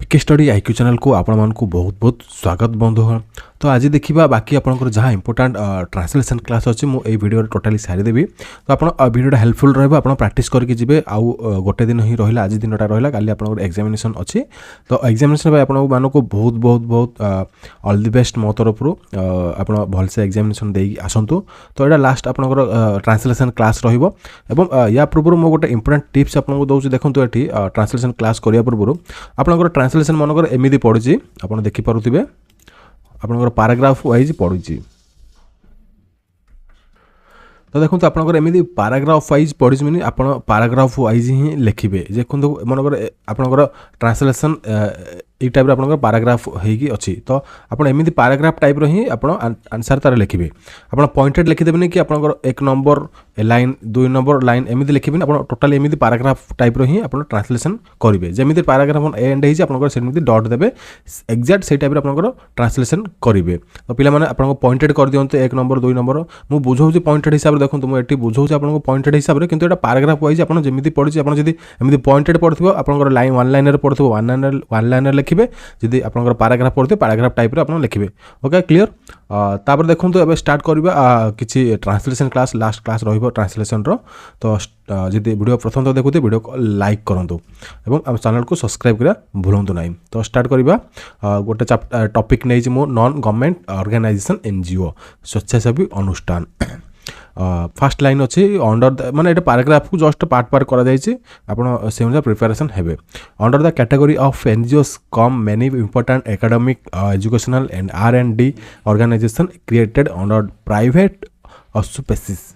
GK study IQ channel को आपण मानकु बहुत बहुत स्वागत बंधुगण। तो आज देखा बाकी आपंकर जहाँ इंपोर्टाट ट्रांसलेशन क्लास अच्छी मुझे वीडियो टोटाली सारीदेवी। तो आप वीडियोटा हेल्पफुल रहा आप प्रैक्टिस करके जी आउ गोटे दिन ही रहा आज दिनटा रहा काली आप एग्जामिनेशन अच्छी। तो एग्जामिनेशन आपको बहुत बहुत बहुत ऑल द बेस्ट मो तरफ आप भलसे एग्जामिनेशन दे आसतु। तो यहाँ लास्ट आपंकर ट्रांसलेशन क्लास रहा या पूर्व मुझे गोटे इंपोर्टाट टिप्स आपको दूसरी देखो ये ट्रांसलेशन क्लास करने पूर्व आपंकर ट्रांसलेशन मनकर एमती पड़ी आप देखिपे आपंकर पैराग्राफ वाइज पड़ी। तो देखो आपंकर एमती पैराग्राफ वाइज पड़ी मैंने आप पैराग्राफ वाइज ही लिखे देखो मनकर आपंकर ट्रांसलेशन ये टाइप आप पैराग्राफ होगी अच्छी। तो आप एमती पैराग्राफ टाइप ही आप आंसर तार लिखे आप पॉइंटेड लिखिदेवे कि आप एक नंबर लाइन 2 नंबर लाइन एमती लिखे आप टोटाल एमती पैराग्राफ टाइप ही आप ट्रांसलेशन करेंगे जमी पैराग्राफ एंड होती डट देवे एक्जाक्ट से टाइप आप ट्रांसलेशन करेंगे। तो पे आपको पॉइंटेड कर दिखाते 1 नंबर 2 नंबर मुझे बुझाऊँ पॉइंटेड हिसाब से देखो मुझे बुझाऊँ आपको पॉइंटेड हिसाब से कि पैराग्राफ वाइज आप जमी पड़ी आप एमती पॉइंटेड पड़ो आप लाइन 1 लाइन पड़ो 1 लाइन लिखे जदि आप पैराग्राफ पढ़ते पैराग्राफ टाइप आप लिखे। Okay clear. तापर देखो तो स्टार्ट करवा किसी ट्रांसलेशन क्लास लास्ट क्लास रही ट्रांसलेशन तो जदि वीडियो प्रथम तो देखते वीडियो को लाइक करूँ और चैनल को सब्सक्राइब करा भूलु ना। तो स्टार्ट करवा गोटे टॉपिक नहीं मो नॉन गवर्नमेंट ऑर्गेनाइजेशन एनजीओ स्वेच्छासेवी अनुष्ठान। फास्ट लाइन अच्छी अंडर माने ये पैराग्राफ को जस्ट पार्ट पार्ट करा जायछि आपण से अनुसार प्रिपरेशन हेबे। Under the category of NGOs come many important academic educational and R&D organisation created under private auspices.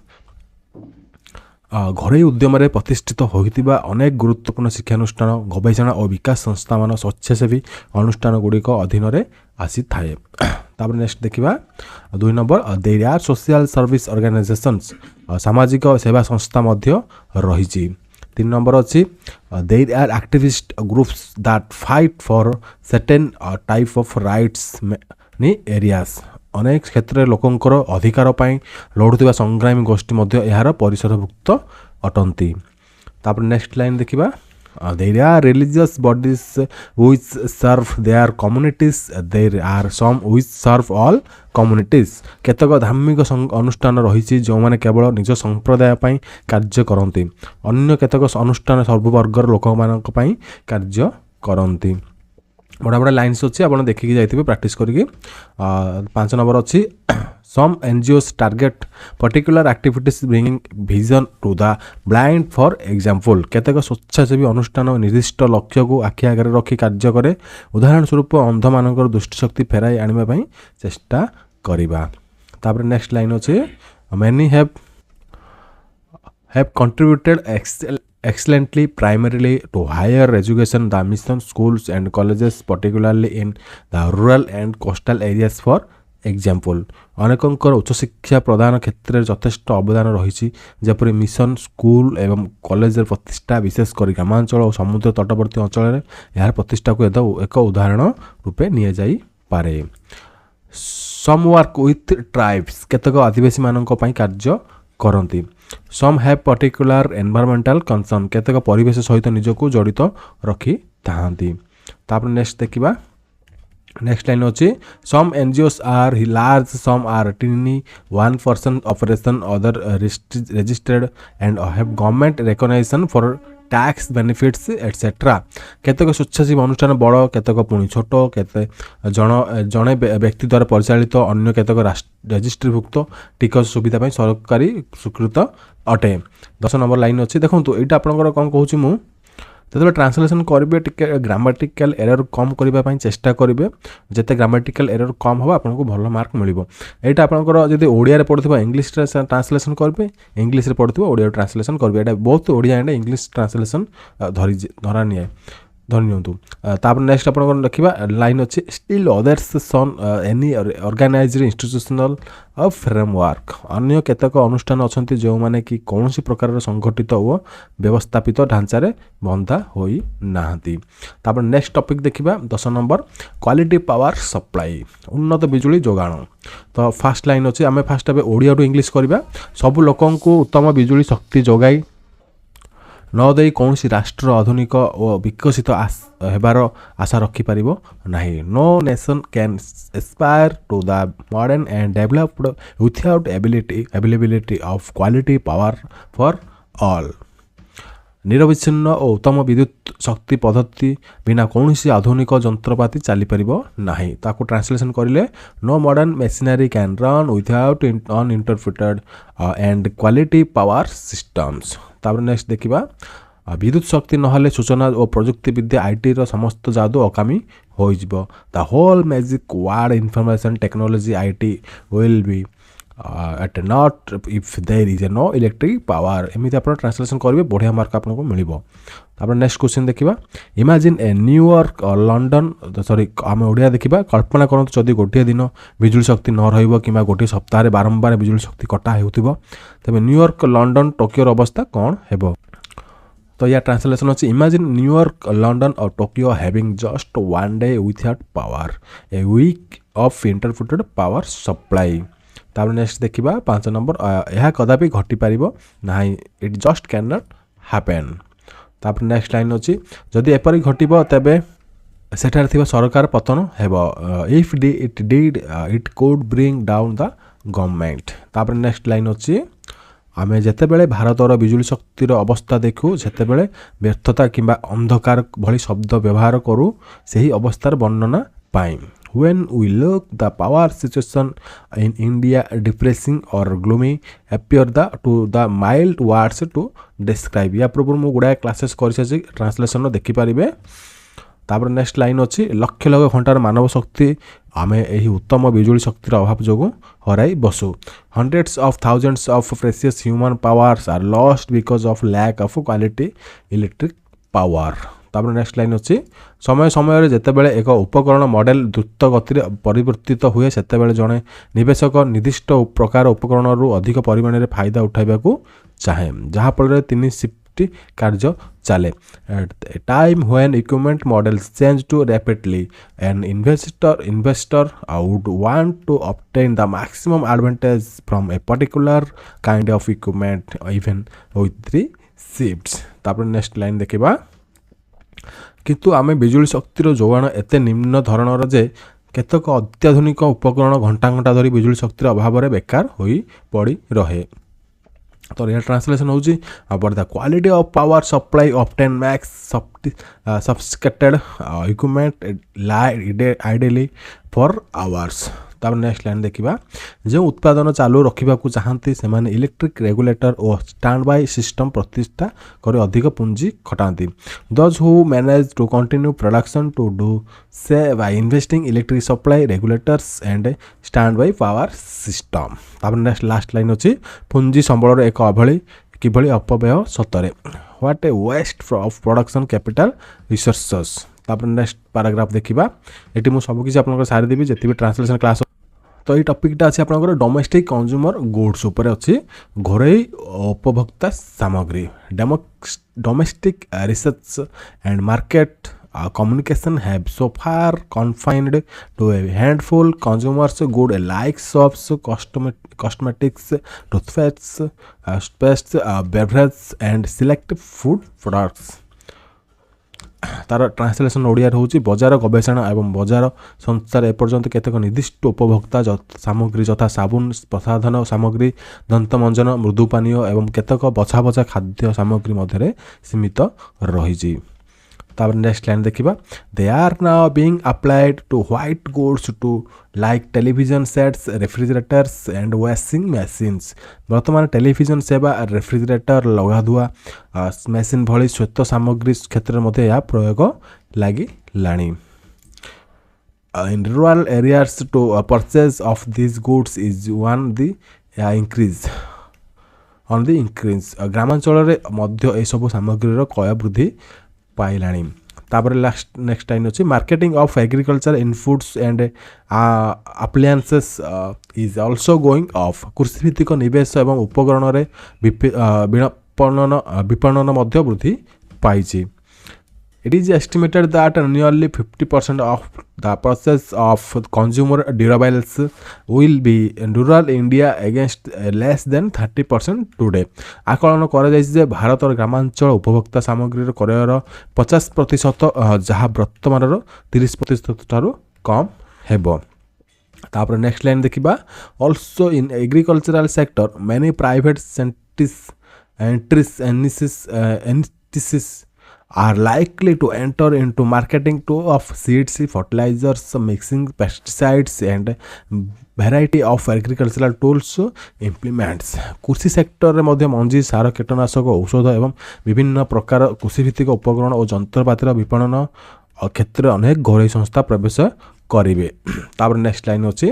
घरोई उद्यम प्रतिष्ठित होता अनेक गुरुत्वपूर्ण शिक्षानुष्ठान गवेषणा और विकास संस्था मान स्वेच्छासेवी अनुष्ठान गुड़िक अधीन में आसी थाए। तापर नेक्स्ट देखिबा 2 number there are social service organisations सामाजिक सेवा संस्था मध्य रही। 3 नंबर अच्छी there are activist groups that fight for certain type of rights नी एरियाज अनेक क्षेत्र लोकंकर अधिकार पाई लड़ुवा संग्रामी गोष्ठी मध्य यार परिसरभुक्त अटंती। तापर नेक्स्ट लाइन देखिबा there are religious bodies which serve their communities there are some which serve all communities। केतक धार्मिक अनुष्ठान रही जो मैंने केवल निज संप्रदाय पाई कार्य करती अन्य केतक अनुष्ठान सर्ववर्गर लोक मानक पाई कार्य करती। बड़ा बड़ा लाइन्स अच्छी आप देखिए जाइए प्रैक्टिस करिए। 5 नंबर अच्छी some NGOs target particular activities bringing vision to the blind for example केतक स्वेच्छासेवी अनुष्ठान निर्दिष्ट लक्ष्य को आखि आगे रखी कार्य करे उदाहरण स्वरूप अंध मानकर दृष्टिशक्ति फेराई आने चेष्टा करिबा। तापर नेक्स्ट लाइन अच्छे many have contributed excellently primarily to higher education the mission schools and colleges particularly in the rural and coastal areas for example। अनेकंकर उच्च शिक्षा प्रदान क्षेत्र में यथेष्ट अवदान रही जपरी मिशन स्कूल एवं कॉलेज प्रतिष्ठा विशेषकर ग्रामांचल और समुद्र तटवर्ती अंचल यार प्रतिष्ठा को एक उदाहरण रूपे नि जाई पारे। सम वर्क विथ ट्राइब्स केतक आदिवासी मानक पई कार्य करती। Some have particular environmental concern केतक परिवेश सहित निजको जड़ित रखी थांती। तापर नेक्स्ट देखिबा नेक्स्ट लाइन अच्छी some NGOs are large some are tiny 1 person operation other registered and have government recognition for tax benefits etcetera. केतक स्वेच्छासेवी अनुष्ठान बड़ केतक पुणी छोट केते जड़े व्यक्ति द्वारा परिचालित अन्य केतक रजिस्ट्रीभुक्त टिकस सुविधा सरकारी स्वीकृत अटे। 10 नंबर लाइन अच्छी देखो यहाँ आपंकर कौन कहूँ मुझे जो ट्रांसलेशन करेंगे टिके ग्रामाटिकल एरर कम करने चेष्टा करेंगे जिते ग्रामाटिकल एरर कम हम आपको भल मार्क मिल। यहाँ आपंकर जब ओडिया पढ़ुवा इंग्लीश ट्रांसलेशन करेंगे इंग्लीश पढ़ुवा ओडिया ट्रांसलेशन करेंगे यहाँ बहुत ओडिया एंड इंग्लीश ट्रांसलेशन धरा निए धरी नियंतु। तापर नेक्स्ट आप देखा लाइन अच्छी स्टिल अदर्स सन एनी ऑर्गेनाइज्ड इंस्टीट्यूशनल फ्रेमवर्क अन्य केतक अनुष्ठान अच्छा जो मैंने कि कौन प्रकार संगठित और व्यवस्थापित ढांचार बंधा होई नाहंती। तापर नेक्स्ट टॉपिक देखिबा 10 नंबर क्वालिटी पावर सप्लाई उन्नत बिजुली जोगाण। तो फास्ट लाइन अच्छी आम फास्ट ओडिया टू इंग्लीश करवा सब लोक उत्तम बिजुली शक्ति जोगाई ନ ଦେଇ କୌଣସି ରାଷ୍ଟ୍ର ଆଧୁନିକ ଓ ବିକଶିତ ହେବାର ଆଶା ରଖିପାରିବ ନାହିଁ। No nation can aspire to the modern and developed without availability of quality power for all. ନିରବିଚ୍ଛିନ୍ନ ଓ ଉତ୍ତମ ବିଦ୍ୟୁତ୍ ଶକ୍ତି ପଦ୍ଧତି ବିନା କୌଣସି ଆଧୁନିକ ଯନ୍ତ୍ରପାତି ଚାଲିପାରିବ ନାହିଁ। ତାକୁ ଟ୍ରାନ୍ସଲେସନ୍ କରିଲେ no modern machinery can run without uninterrupted and quality power systems. ତାପରେ ନେକ୍ସଟ ଦେଖିବା ବିଦ୍ୟୁତ୍ ଶକ୍ତି ନହେଲେ ସୂଚନା ଓ ପ୍ରଯୁକ୍ତିବିଦ୍ୟା ଆଇଟିର ସମସ୍ତ ଯାଦୁ ଅକାମୀ ହୋଇଯିବ। The whole magic word information technology IT will be at not if there is no electric power। ଏମିତି ଆପଣ ଟ୍ରାନ୍ସଲେସନ୍ କରିବେ ବଢ଼ିଆ ମାର୍କ ଆପଣଙ୍କୁ ମିଳିବ। ତାପରେ ନେକ୍ସଟ କ୍ୱେଶ୍ଚିନ୍ ଦେଖିବା ଇମାଜିନ୍ ଏ ନ୍ୟୁୟର୍କ ଲଣ୍ଡନ ଆମେ ଓଡ଼ିଆ ଦେଖିବା କଳ୍ପନା କରନ୍ତୁ ଯଦି ଗୋଟିଏ ଦିନ ବିଜୁଳି ଶକ୍ତି ନ ରହିବ କିମ୍ବା ଗୋଟିଏ ସପ୍ତାହରେ ବାରମ୍ବାର ବିଜୁଳି ଶକ୍ତି କଟା ହେଉଥିବ ତେବେ ନ୍ୟୁୟର୍କ ଲଣ୍ଡନ ଟୋକିଓର ଅବସ୍ଥା କ'ଣ ହେବ? ତ ୟା ଟ୍ରାନ୍ସଲେସନ୍ ଅଛି ଇମାଜିନ୍ ନ୍ୟୁୟର୍କ ଲଣ୍ଡନ ଆଉ Tokyo having just one day without power a week of interrupted power supply. ତାପରେ ନେକ୍ସଟ ଦେଖିବା 5 ନମ୍ବର ଏହା କଦାପି ଘଟିପାରିବ ନାହିଁ it just can not happen. ତାପରେ ନେକ୍ସଟ ଲାଇନ୍ ଅଛି ଯଦି ଏପରି ଘଟିବ ତେବେ ସେଠାରେ ଥିବା ସରକାର ପତନ ହେବ if it did it could bring down the government. ତାପରେ ନେକ୍ସଟ ଲାଇନ୍ ଅଛି ଆମେ ଯେତେବେଳେ ଭାରତର ବିଜୁଳି ଶକ୍ତିର ଅବସ୍ଥା ଦେଖୁ ସେତେବେଳେ ବ୍ୟର୍ଥତା କିମ୍ବା ଅନ୍ଧକାର ଭଳି ଶବ୍ଦ ବ୍ୟବହାର କରୁ ସେହି ଅବସ୍ଥାର ବର୍ଣ୍ଣନା ପାଇଁ। When we look the power situation in India depressing or gloomy appear to the mild words to describe। या पूर्व मु गुड़ाए क्लासेस कर ट्रांसलेसन देखिपारे। तापर नेक्स्ट लाइन अच्छी लक्ष लक्ष घंटार मानव शक्ति आमे यही उत्तम बिजुली शक्तिर अभाव जोगु हराई बसु। Hundreds of thousands of precious human powers are lost because of lack of quality electric power. तापर नेक्स्ट लाइन अच्छी समय समय जितेबाला एक उपकरण मॉडल द्रुत गति परिवर्तित हुए सेतेबाला जड़े निवेशक निर्दिष्ट प्रकार उपकरण अधिक परिमाण में फायदा उठाइबा चाहे जहाँफल 3 शिफ्ट कार्य चले। Time when equipment models change to rapidly an investor would want to obtain the maximum advantage from a particular kind of equipment even with 3 shifts. तापर नेक्स्ट लाइन देखिबा किंतु आमे बिजुली शक्तिर जोगाण एते निम्न धरणर जे केतक अत्याधुनिक उपकरण घंटा घंटा धरी बिजुली शक्तिर अभाव में बेकार होई पड़ी रहे। तो यह ट्रांसलेशन होची about the quality of power supply obtain max sophisticated equipment ideally for hours. तापर नेक्स्ट लाइन देखिबा जो उत्पादन चालू रखा चाहती से इलेक्ट्रिक रेगुलेटर और स्टैंड बाय सिस्टम प्रतिष्ठा कर अधिक पुंजी खटाती। Those who manage to continue production to do so by investing electric supply regulators and stand by power system. तापर नेक्स्ट लास्ट लाइन अच्छी पुंजी संबल एक अभली किभली अपव्यय सतरे what A waste of production capital resources. तापर नेक्स्ट पैराग्राफ देखिबा एटी मु सब किसी आपन सारी देबी जति भी ट्रांसलेशन क्लास। तो ये टॉपिकटा अच्छे आपंकर डोमेस्टिक कंज्यूमर गुड्स उपर अच्छी घरोई उपभोक्ता सामग्री domestic research and market communication have so far confined to a handful consumers good like soaps, cosmetics, toothpaste, paste, beverage and select food products। तार ट्रांसलेशन ओडिया होची बजार गवेषणा एवं बजार संसार एपर्यंत केतक निर्दिष्ट उपभोक्ता सामग्री यथा साबुन प्रसाधन सामग्री दंतमंजन मृदु पानीय एवं केतक बछा बछा खाद्य सामग्री मध्य सीमित रही। तापर नेक्स्ट लाइन देखिबा they are now being applied to white goods to like television sets refrigerators and washing machines. वर्तमान टेलीविजन सेवा रेफ्रिजरेटर लगाधुआ मशीन भली श्वेत सामग्री क्षेत्र में यह प्रयोग लगी लाणी। In rural areas to purchase of this goods is one the increase on the increase. ग्रामांचल मध्य ए सब सामग्री क्रय वृद्धि पाइलाणी। तापर लास्ट नेक्स्ट लाइन अच्छी marketing of agriculture inputs and appliances is also going of. कृषि भित्तिक निवेश एवं उपकरण विपणन मध्य वृद्धि पाई। It is estimated that nearly 50% of the process of consumer durables will be in rural India against less than 30% today. ଆକଳନ କରାଯାଇଛି ଯେ ଭାରତର ଗ୍ରାମାଞ୍ଚଳ ଉପଭୋକ୍ତା ସାମଗ୍ରୀର କ୍ରୟର 50% ଯାହା ବର୍ତ୍ତମାନର 30% ଠାରୁ କମ୍ ହେବ। ତାପରେ ନେକ୍ସଟ ଲାଇନ୍ ଦେଖିବା also in agricultural sector many private entities are likely to enter into marketing of seeds, fertilizers, mixing pesticides and variety of agricultural tools implements। କୃଷି ସେକ୍ଟରରେ ମଧ୍ୟ ମଞ୍ଜି ସାର କୀଟନାଶକ ଔଷଧ ଏବଂ ବିଭିନ୍ନ ପ୍ରକାର କୃଷିଭିତ୍ତିକ ଉପକରଣ ଓ ଯନ୍ତ୍ରପାତିର ବିପଣନ କ୍ଷେତ୍ରରେ ଅନେକ ଘରୋଇ ସଂସ୍ଥା ପ୍ରବେଶ କରିବେ। ତାପରେ ନେକ୍ସଟ ଲାଇନ୍ ଅଛି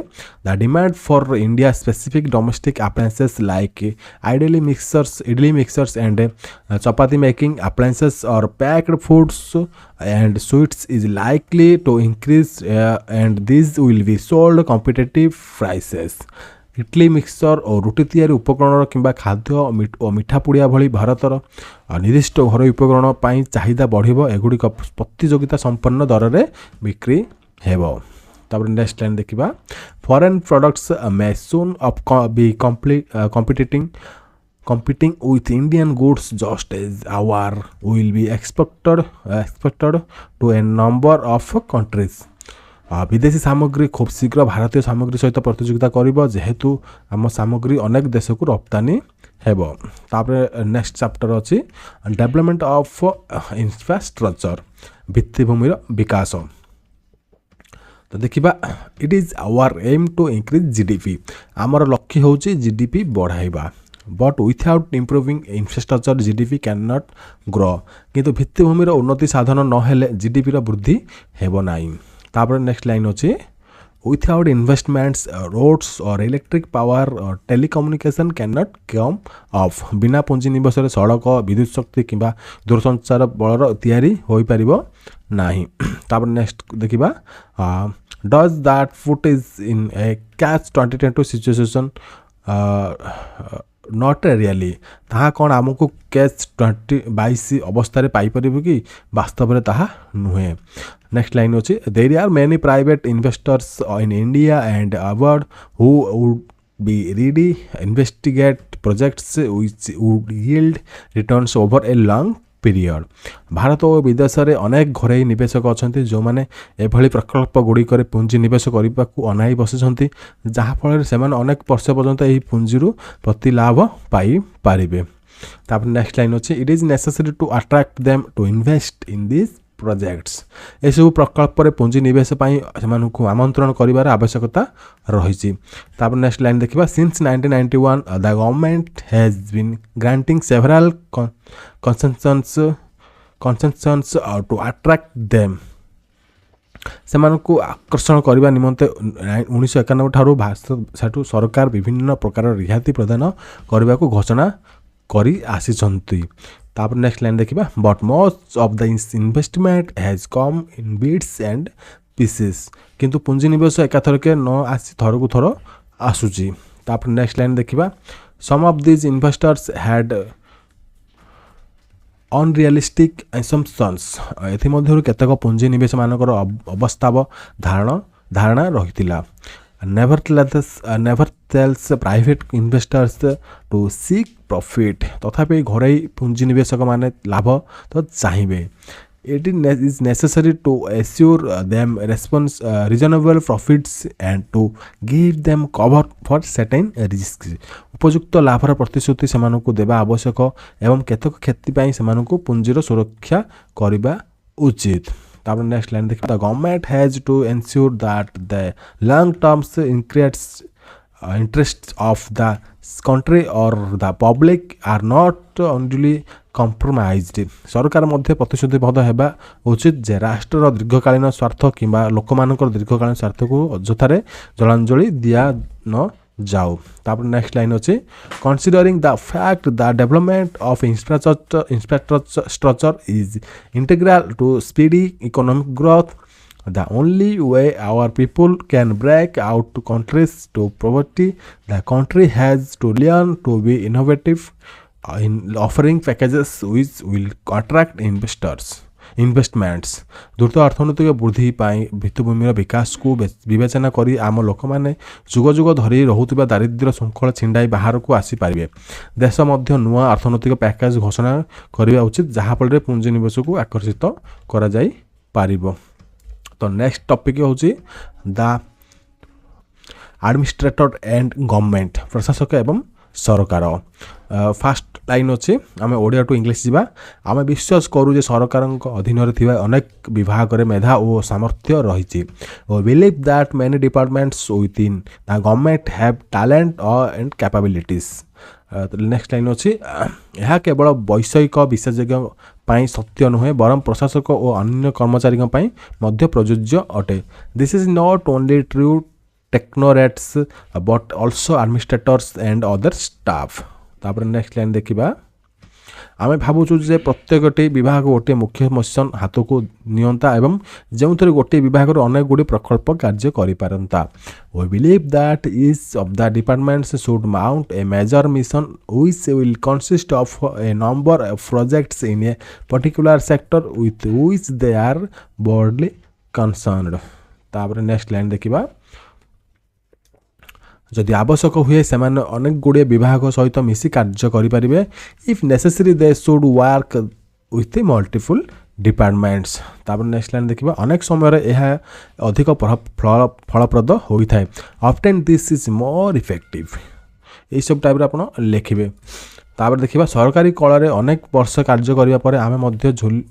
the demand for India specific domestic appliances like idli mixers and chapati making appliances or packed foods and sweets is likely to increase and these will be sold competitive prices। Idli mixture ଓ ରୁଟି ତିଆରି ଉପକରଣ କିମ୍ବା ଖାଦ୍ୟ ଓ ମିଠା ପୁଡ଼ିଆ ଭଳି ଭାରତର ନିର୍ଦ୍ଦିଷ୍ଟ ଘରୋଇ ଉପକରଣ ପାଇଁ ଚାହିଦା ବଢ଼ିବ। ଏଗୁଡ଼ିକ ପ୍ରତିଯୋଗିତା ସମ୍ପନ୍ନ ଦରରେ ବିକ୍ରି ହେବ। ତାପରେ ନେକ୍ସଟ ଲାଇନ୍ ଦେଖିବା foreign products May Sun B competing with Indian goods just as our will be expected to a number of countries। ବିଦେଶୀ ସାମଗ୍ରୀ ଖୁବ୍ ଶୀଘ୍ର ଭାରତୀୟ ସାମଗ୍ରୀ ସହିତ ପ୍ରତିଯୋଗିତା କରିବ ଯେହେତୁ ଆମ ସାମଗ୍ରୀ ଅନେକ ଦେଶକୁ ରପ୍ତାନି ହେବ। ତାପରେ ନେକ୍ସଟ ଚାପ୍ଟର ଅଛି ଡେଭଲପମେଣ୍ଟ ଅଫ୍ ଇନଫ୍ରାଷ୍ଟ୍ରକ୍ଚର ଭିତ୍ତିଭୂମିର ବିକାଶ। ତ ଦେଖିବା it is our aim to increase GDP ଆମର ଲକ୍ଷ୍ୟ ହେଉଛି ଜିଡିପି ବଢ଼ାଇବା। But without improving infrastructure GDP can not grow କିନ୍ତୁ ଭିତ୍ତିଭୂମିର ଉନ୍ନତି ସାଧନ ନହେଲେ ଜିଡିପିର ବୃଦ୍ଧି ହେବ ନାହିଁ। ତାପରେ ନେକ୍ସଟ ଲାଇନ୍ ଅଛି without investments roads or electric power telecommunication can not come off ବିନା ପୁଞ୍ଜି ନିବେଶରେ ସଡ଼କ ବିଦ୍ୟୁତ ଶକ୍ତି କିମ୍ବା ଦୂରସଞ୍ଚାର ବଳର ତିଆରି ହୋଇପାରିବ ନାହିଁ। ତାପରେ ନେକ୍ସଟ ଦେଖିବା does that foot is in a catch 2022 situation not really ତାହା କ'ଣ ଆମକୁ କ୍ୟାଚ୍ 2022 ଅବସ୍ଥାରେ ପାଇପାରିବ କି ବାସ୍ତବରେ ତାହା ନୁହେଁ। ନେକ୍ସଟ ଲାଇନ୍ ଅଛି there are many private investors in India and award who would be ready investigate projects which would yield returns over a long period। Bharat ଓ ବିଦେଶରେ ଅନେକ ଘରୋଇ ନିବେଶକ ଅଛନ୍ତି ଯେଉଁମାନେ ଏଭଳି ପ୍ରକଳ୍ପ ଗୁଡ଼ିକରେ ପୁଞ୍ଜି ନିବେଶ କରିବାକୁ ଅନାଇ ବସିଛନ୍ତି ଯାହାଫଳରେ ସେମାନେ ଅନେକ ବର୍ଷ ପର୍ଯ୍ୟନ୍ତ ଏହି ପୁଞ୍ଜିରୁ ପ୍ରତିଲାଭ ପାଇପାରିବେ। ତାପରେ ନେକ୍ସଟ ଲାଇନ୍ ଅଛି it is necessary to attract them to invest in this projects ଏସବୁ ପ୍ରକଳ୍ପରେ ପୁଞ୍ଜି ନିବେଶ ପାଇଁ ସେମାନଙ୍କୁ ଆମନ୍ତ୍ରଣ କରିବାର ଆବଶ୍ୟକତା ରହିଛି। ତାପରେ ନେକ୍ସଟ ଲାଇନ୍ ଦେଖିବା since 1991 the government has been granting several concessions to attract them ସେମାନଙ୍କୁ ଆକର୍ଷଣ କରିବା ନିମନ୍ତେ 1991 ଠାରୁ ସେଠୁ ସରକାର ବିଭିନ୍ନ ପ୍ରକାର ରିହାତି ପ୍ରଦାନ କରିବାକୁ ଘୋଷଣା କରି ଆସିଛନ୍ତି। ତାପରେ ନେକ୍ସଟ ଲାଇନ୍ ଦେଖିବା but most of the investment has come in bits and pieces କିନ୍ତୁ ପୁଞ୍ଜି ନିବେଶ ଏକାଥରକେ ନ ଆସି ଥରକୁ ଥର ଆସୁଛି। ତାପରେ ନେକ୍ସଟ ଲାଇନ୍ ଦେଖିବା sum of these investors had ଅନରିଆଲିଷ୍ଟିକ୍ ଆସମ୍ପସନ୍ସ ଏଥିମଧ୍ୟରୁ କେତେକ ପୁଞ୍ଜି ନିବେଶମାନଙ୍କର ଅବାସ୍ତବ ଧାରଣା ରହିଥିଲା। nevertheless private investors to seek profit ତଥାପି ଘରୋଇ ପୁଞ୍ଜି ନିବେଶକମାନେ ଲାଭ ତ ଚାହିଁବେ। It is necessary to assure them reasonable profits and to give them cover for certain risks ଉପଯୁକ୍ତ ଲାଭର ପ୍ରତିଶ୍ରୁତି ସେମାନଙ୍କୁ ଦେବା ଆବଶ୍ୟକ ଏବଂ କେତେକ କ୍ଷତି ପାଇଁ ସେମାନଙ୍କୁ ପୁଞ୍ଜିର ସୁରକ୍ଷା କରିବା ଉଚିତ। ତାପରେ ନେକ୍ସଟ ଲାଇନ୍ ଦେଖିବା the government has to ensure that the long terms interests of the country or the public are not unduly compromised ସରକାର ମଧ୍ୟ ପ୍ରତିଶ୍ରୁତିବଦ୍ଧ ହେବା ଉଚିତ ଯେ ରାଷ୍ଟ୍ରର ଦୀର୍ଘକାଳୀନ ସ୍ୱାର୍ଥ କିମ୍ବା ଲୋକମାନଙ୍କର ଦୀର୍ଘକାଳୀନ ସ୍ୱାର୍ଥକୁ ଅଯଥାରେ ଜଳାଞ୍ଜଳି ଦିଆ ନ ଯାଉ। ତାପରେ ନେକ୍ସଟ ଲାଇନ୍ ଅଛି considering the fact the development of infrastructure is integral to speedy economic growth the only way our people can break out to countries to poverty the country has to learn to be innovative in offering packages which will attract investors ଇନଭେଷ୍ଟମେଣ୍ଟସ୍ ଦ୍ରୁତ ଅର୍ଥନୈତିକ ବୃଦ୍ଧି ପାଇଁ ଭିତ୍ତିଭୂମିର ବିକାଶକୁ ବିବେଚନା କରି ଆମ ଲୋକମାନେ ଯୁଗ ଯୁଗ ଧରି ରହୁଥିବା ଦାରିଦ୍ର୍ୟ ଶୃଙ୍ଖଳ ଛିଣ୍ଡାଇ ବାହାରକୁ ଆସିପାରିବେ। ଦେଶ ମଧ୍ୟ ନୂଆ ଅର୍ଥନୈତିକ ପ୍ୟାକେଜ ଘୋଷଣା କରିବା ଉଚିତ, ଯାହାଫଳରେ ପୁଞ୍ଜିନିବେଶକୁ ଆକର୍ଷିତ କରାଯାଇପାରିବ। ତ ନେକ୍ସଟ ଟପିକ୍ ହେଉଛି ଦ ଆଡମିନିଷ୍ଟ୍ରେଟର ଆଣ୍ଡ ଗଭର୍ଣ୍ଣମେଣ୍ଟ, ପ୍ରଶାସକ ଏବଂ ସରକାର। ଫାଷ୍ଟ ଲାଇନ୍ ଅଛି, ଆମେ ଓଡ଼ିଆ ଟୁ ଇଂଲିଶ ଯିବା। ଆମେ ବିଶ୍ୱାସ କରୁ ଯେ ସରକାରଙ୍କ ଅଧୀନରେ ଥିବା ଅନେକ ବିଭାଗରେ ମେଧା ଓ ସାମର୍ଥ୍ୟ ରହିଛି। Believe that many departments within the government have talent and capabilities. Next line ଅଛି, ଏହା କେବଳ ବୈଷୟିକ ବିଶେଷଜ୍ଞ ପାଇଁ ସତ୍ୟ ନୁହେଁ, ବରଂ ପ୍ରଶାସକ ଓ ଅନ୍ୟ କର୍ମଚାରୀଙ୍କ ପାଇଁ ମଧ୍ୟ ପ୍ରଯୁଜ୍ୟ ଅଟେ। This is not only true technocrats but also administrators and other staff. ତାପରେ ନେକ୍ସଟ ଲାଇନ୍ ଦେଖିବା, ଆମେ ଭାବୁଛୁ ଯେ ପ୍ରତ୍ୟେକଟି ବିଭାଗ ଗୋଟିଏ ମୁଖ୍ୟ ମିଶନ ହାତକୁ ନିଅନ୍ତା ଏବଂ ଯେଉଁଥିରେ ଗୋଟିଏ ବିଭାଗରୁ ଅନେକ ଗୁଡ଼ିଏ ପ୍ରକଳ୍ପ କାର୍ଯ୍ୟ କରିପାରନ୍ତା। We believe that each of the departments should mount a major mission which will consist of a number of projects in a particular sector with which they are broadly concerned। ତାପରେ ନେକ୍ସଟ ଲାଇନ୍ ଦେଖିବା, ଯଦି ଆବଶ୍ୟକ ହୁଏ ସେମାନେ ଅନେକ ଗୁଡ଼ିଏ ବିଭାଗ ସହିତ ମିଶି କାର୍ଯ୍ୟ କରିପାରିବେ। If necessary they should work with multiple departments. ତାପରେ ନେକ୍ସଟ ଲାଇନ୍ ଦେଖିବା, ଅନେକ ସମୟରେ ଏହା ଅଧିକ ଫଳପ୍ରଦ ହୋଇଥାଏ। Often this is more effective. ଏଇସବୁ ଟାଇପ୍ର ଆପଣ ଲେଖିବେ। ତାପରେ ଦେଖିବା, ସରକାରୀ କଳରେ ଅନେକ ବର୍ଷ କାର୍ଯ୍ୟ କରିବା ପରେ ଆମେ ମଧ୍ୟ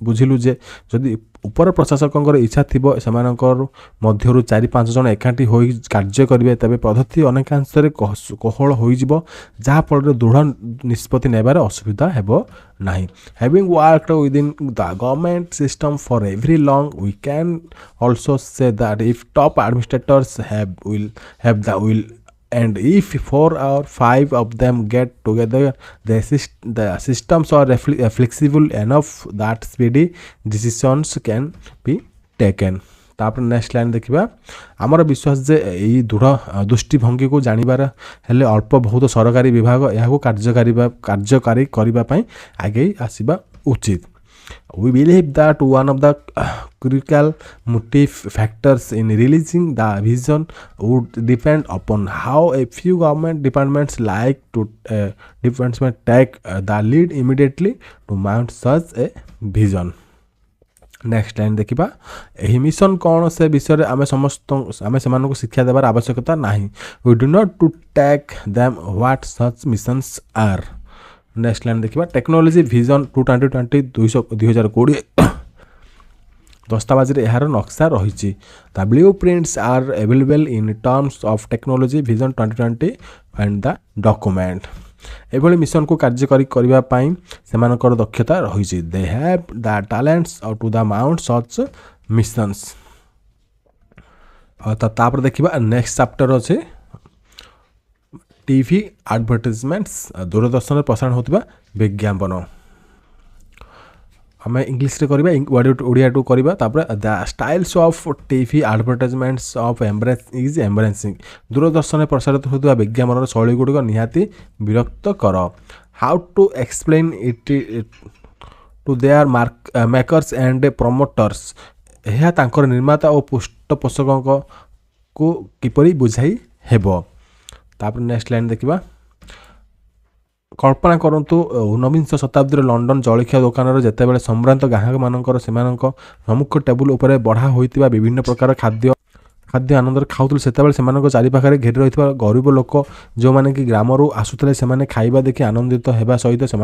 ବୁଝିଲୁ ଯେ ଯଦି ଉପର ପ୍ରଶାସକଙ୍କର ଇଚ୍ଛା ଥିବ ସେମାନଙ୍କର ମଧ୍ୟରୁ 4-5 ଜଣ ଏକାଠି ହୋଇ କାର୍ଯ୍ୟ କରିବେ, ତେବେ ପଦ୍ଧତି ଅନେକାଂଶରେ କୋହଳ ହୋଇଯିବ, ଯାହାଫଳରେ ଦୃଢ଼ ନିଷ୍ପତ୍ତି ନେବାରେ ଅସୁବିଧା ହେବ ନାହିଁ। Having worked within the government system for every long we can also say that if top administrators have the will and if 4 or 5 of them get together, the systems are flexible enough that speedy decisions can be taken। ତାପରେ next line ଦେଖିବା, ଆମର ବିଶ୍ୱାସ ଯେ ଏହି ଦୃଷ୍ଟିଭଙ୍ଗୀକୁ ଜାଣିବାର ହେଲେ ଅଳ୍ପ ବହୁତ ସରକାରୀ ବିଭାଗ ଏହାକୁ କାର୍ଯ୍ୟକାରୀ କରିବା ପାଇଁ ଆଗେଇ ଆସିବା ଉଚିତ। We believe that one of the critical motive factors in realizing the vision would depend upon how a few government departments take the lead immediately to mount such a vision। Next line ଦେଖିବା, ଏହି mission କ'ଣ ସେ ବିଷୟରେ ଆମେ ସେମାନଙ୍କୁ ଶିକ୍ଷା ଦେବାର ଆବଶ୍ୟକତା ନାହିଁ। We do not to take them what such missions are। Next line ଦେଖିବା, ଟେକ୍ନୋଲୋଜି ଭିଜନ 2020 ଦସ୍ତାବାଜରେ ଏହାର ନକ୍ସା ରହିଛି। The blueprints are available in terms of technology vision 2020 and the document. ଏଭଳି ମିଶନକୁ କାର୍ଯ୍ୟକାରୀ କରିବା ପାଇଁ ସେମାନଙ୍କର ଦକ୍ଷତା ରହିଛି। They have the talents to the mount such missions. ତାପରେ ଦେଖିବା ନେକ୍ସଟ ଚାପ୍ଟର ଅଛି টিভি আডভার্টাইজমেন্টস, দূরদর্শনের প্রসারণ होता विज्ञापन। आम इंग्लीश करवा ओडिया टू करवा। The styles of TV advertisements of is embracing. Doordarshan प्रसारित होता विज्ञापन शैली गुड़िक निहाती विरक्त कर। How to explain it to their makers and promoters. यह तांकर निर्माता और पृष्ठपोषकों को किपरि बुझाई हेबो। तापर नेक्स्ट लाइन देखिबा, कल्पना करंतु 19 शताब्दी लंडन जलखिया दुकान जितेबाला सम्भ्रांत ग्राहक मानकर सेमानक सम्मुख टेबुल उपर बढ़ा होइतिबा विभिन्न प्रकार खाद्य आनंद खाऊले से चारिपाखे घेरी रही गरीब लोक जो मैंने कि ग्रामरू आसुले से खाइबा देखि आनंदित होगा सहित से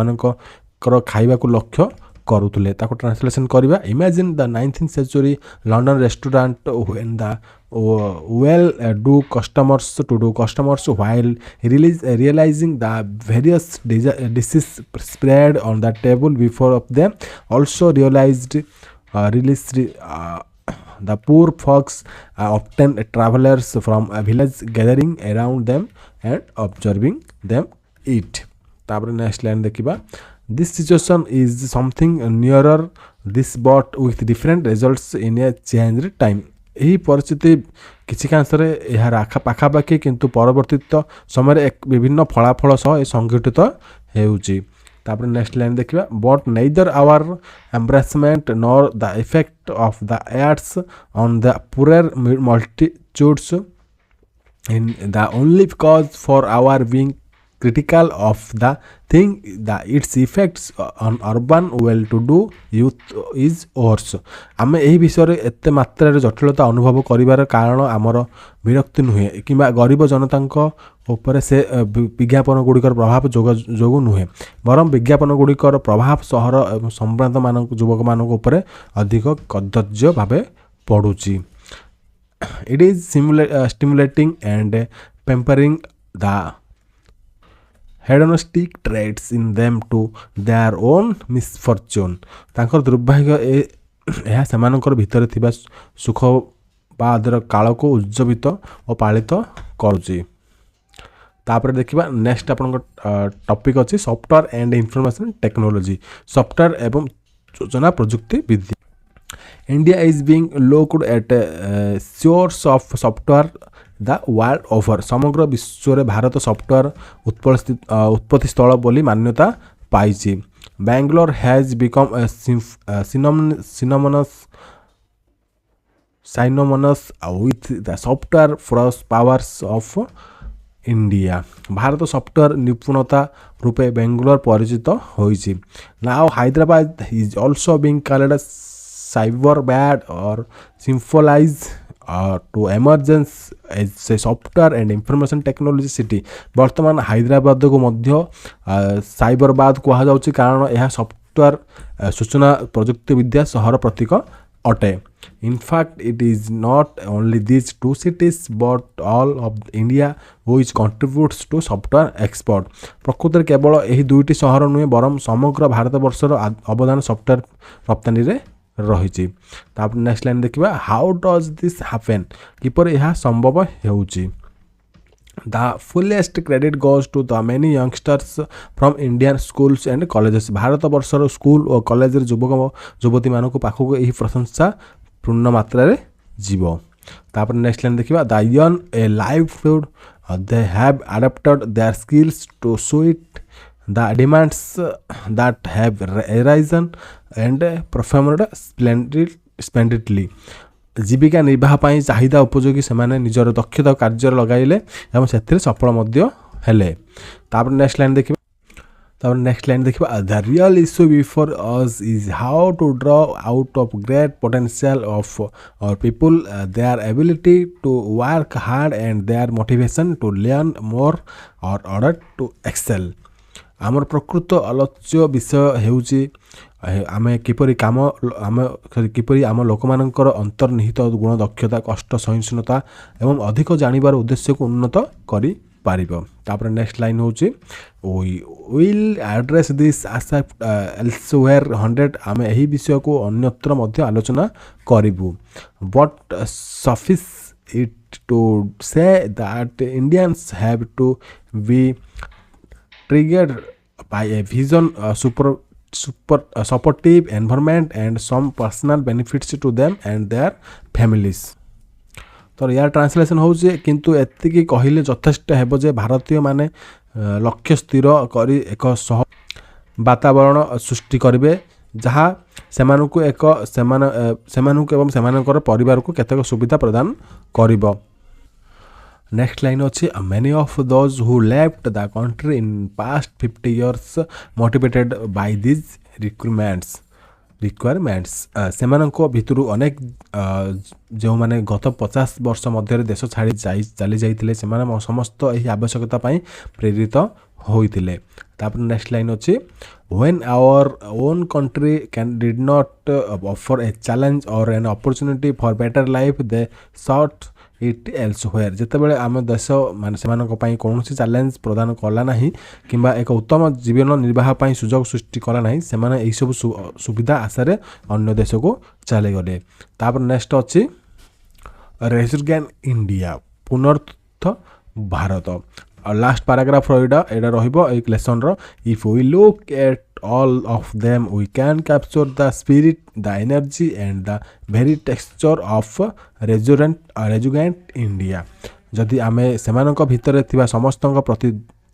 खाइबा को लक्ष्य करुले। ट्रांसलेशन करवा, imagine the 19th century London restaurant when the well-do customers while realizing the various dishes spread on the table before of them also realized the poor folks often travelers from a village gathering around them and observing them eat। तापर next line देखिबा, this situation is something nearer this but with different results in a changed time। यही परिस्थिति किसी कांसरे यार पाखापाखि किंतु परवर्तित समय एक विभिन्न फलाफल सह संगठित हेउची। तापर नेक्स्ट लाइन देखिबा but neither our embarrassment nor the effect of the ads on the poor multitudes in the only cause for our being critical of the thing the its effects on urban well to do youth is worse आमे एही विषय एते मात्रा रे जटिलता अनुभव करिवार कारण आमर विरक्ति नुहे किंबा गरीब जनतांक ऊपर से विज्ञापन गुड़िकर प्रभाव जोगु नुहे बरम विज्ञापन गुड़िकर प्रभाव सहर एवं संप्रांत मानक युवक मानक ऊपर अधिक कदर्य भावे पड़ुची it is stimulating and pampering the hedonistic traits in them to their own misfortune तांकर दुर्भाग्य यह सेमानकर भितर थिबा सुख बादर काल को उज्जीवित और पालित करूची तापर देखिबा नेक्स्ट आपन टॉपिक अछि software and information technology software एवं सूचना प्रजुक्ति विद्या India is being looked at source of software the world over समग्र विश्व रे भारत सॉफ्टवेयर उत्पत्ति स्थल बोली मान्यता पाइछि Bangalore has become a synonymous with the software powers of India Bharat software निपुणता रूपे बेंगलोर परिचित होइछि Now Hyderabad is also being called cyber bad or symbolize to emergence as a software and information technology city वर्तमान हैदराबाद को मध्य साइबरबाद कहा जाउछि कारण यह software सूचना प्रजुक्ति विद्या शहर प्रतीक अटे in fact it is not only these two cities but all of India which contributes to software export प्रकृत केवल एही दुईटी शहर नुहे बरम समग्र भारत वर्षर अवदान सॉफ्टवेयर रप्तानी रे रही नेक्स्ट लाइन देखिबा हाउ डज दिस हैपन किपर यह संभव हेउची the fullest credit goes to the many youngsters from Indian schools and colleges Bharat वर्षर स्कूल और कॉलेज युवक युवती मानक पाखक यही प्रशंसा पूर्ण मात्रा रे जीवो तापर नेक्स्ट लाइन देखिबा द यन a livelihood they have adopted their skills to suit the demands that have arisen and performed splendidly जीविका निर्वाह पाई चाहिदा उपयोगी सेमाने निजर दक्षता कार्य लगाइले एवं सेथिरे सफल मध्य हेले तापर नेक्स्ट लाइन देखिबा the real issue before us is how to draw out of great potential of our people their ability to work hard and their motivation to learn more or order to Excel आमर प्रकृत आलोच्य विषय हेउची आमे किपरि काम आमे किपरि आम लोक मानकर अंतर्निहित गुण दक्षता कष्ट सहिष्णुता एवं अधिक जानिबार उद्देश्य को उन्नत करि पारिबो तापर नेक्स्ट लाइन होची we will address this aspect elsewhere 100 आमे एही विषय को अन्यत्र मध्य आलोचना करिबु but suffice it to say that Indians have to be triggered by a vision supportive environment and some personal benefits to them and their families तो यार ट्रांसलेशन होचे किंतु एतिकी कहिले यथेष्ट हेबो जे भारतीय माने लक्ष्य स्थिर करी एक सह वातावरण सृष्टि करिवे जहाँ सेमानकु एक सेमानकु एवं सेमानकर परिवार को केतक सुविधा प्रदान करिवो Next line अछि many of those who left the country in past 50 years motivated by these requirements सेमानंको भितरु अनेक जो माने गत 50 वर्ष मध्य देश छाड़ी चली जाइतिले सेमाने समस्त एही आवश्यकता पई प्रेरित होइतिले तापर नेक्स्ट लाइन अछि when our own country did not offer a challenge or an opportunity for better life they sought it elsewhere जेतेबेले आम देश माने सेमानक पई कोनोसी चैलेंज प्रदान कला नाही किंबा एक उत्तम जीवन निर्वाह पई सुजोग सृष्टि कला नाही सेमाने एही सब सुविधा आसारे अन्य देश को चले गले तापर नेक्स्ट अछि रेजर्गेन इंडिया पुनर्थ भारत लास्ट पैराग्राफ एटा रहिबो एक लेसन रो if we look at all of them we can capture the spirit the energy and the very texture of resurgent India जदि आमे सेमानक भितरे थिबा समस्तक प्रति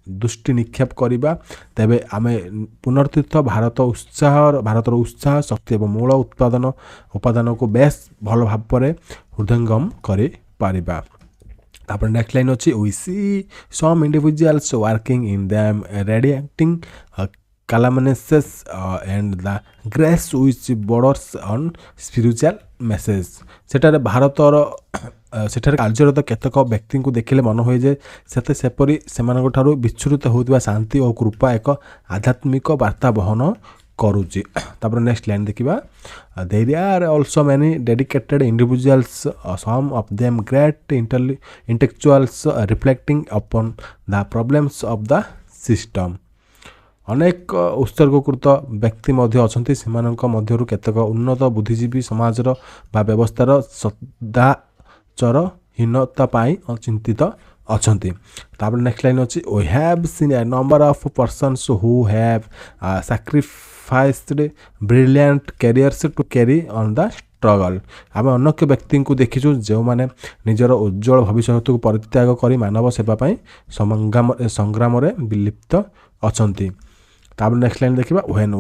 दृष्टि निक्षेप करवा तेबे आमे पुनर्तीर्थ भारतर उत्साह शक्ति और मूल उपादान को बेस भल भाव में हृदयंगम कर पारिबा। तापर नेक्स्ट लाइन अच्छी we see some individuals working in them radiating calumnies and the grace which borders on spiritual message। सेठारे भारतर सेठारे कार्यरत केतक व्यक्ति को देखिले मन हुए जे सेते सेपरी सेमानक ठारू विच्छुरित होउतबा शांति और कृपा एक आध्यात्मिक वार्ता बहन करूची। तापर नेक्स्ट लाइन देखिबा there are also many dedicated individuals some of them great intellectuals reflecting upon the problems of the system. अनेक उत्सर्गकृत व्यक्ति अच्छा मध्यरु केतक उन्नत बुद्धिजीवी समाजर बा व्यवस्थार सदाचरहीनता चिंतित अच्छा। तापर नेक्स्ट लाइन अच्छी we have seen a number of persons who have sacrificed brilliant careers to carry on the struggle. आम अनेक व्यक्ति को देखीचु जो माने निजर उज्जवल भविष्य को परित्याग कर मानव सेवाई संग्राम विलिप्त अच्छा। तापर नेक्स्ट लाइन देखिबा when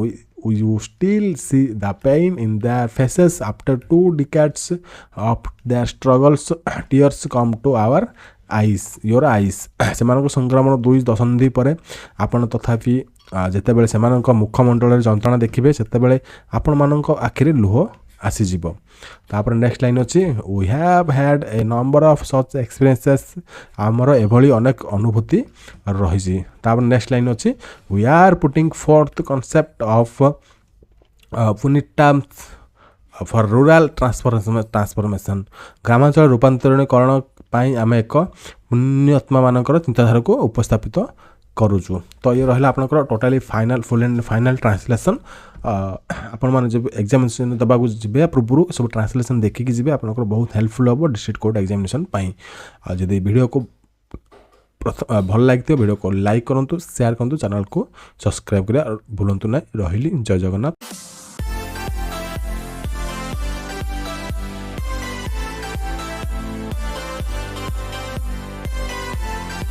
you still see the pain in their faces after 2 decades of their struggles tears come to our eyes your eyes। सेमानक संग्राम 2 दशंधि पर आपण तथापि जेतेबेले सेमानक मुखमंडल जंत्रणा देखिबे सेतेबेले आपण मानक आखिरे लुह आसीजिव। तापर नेक्स्ट लाइन अच्छी we have had a number of such experiences आमर एभली अनेक अनुभूति रही। तापर नेक्स्ट लाइन अच्छी we are putting forth concept of पुनिटाम्स फॉर रूरल ट्रांसफॉर्मेशन ग्रामांचल रूपांतरणीकरण पाई आम एक पुण्यात्मा मानकर चिंताधारा को उपस्थापित करुचु। तो ये रहा आपनकर totally final full and final translation. आपण माने जब एग्जामिनेशन दबाक जिबे पूर्व सब ट्रांसलेशन देखिकी जिबे आपनकर बहुत हेल्पफुल हो डिस्ट्रिक्ट कोर्ट एग्जामिनेशन पाई। जदि वीडियो को भल लगे वीडियो को लाइक करूँ शेयर करूँ चैनल को सब्सक्राइब करिया भूलंतु ना। रही जय जगन्नाथ।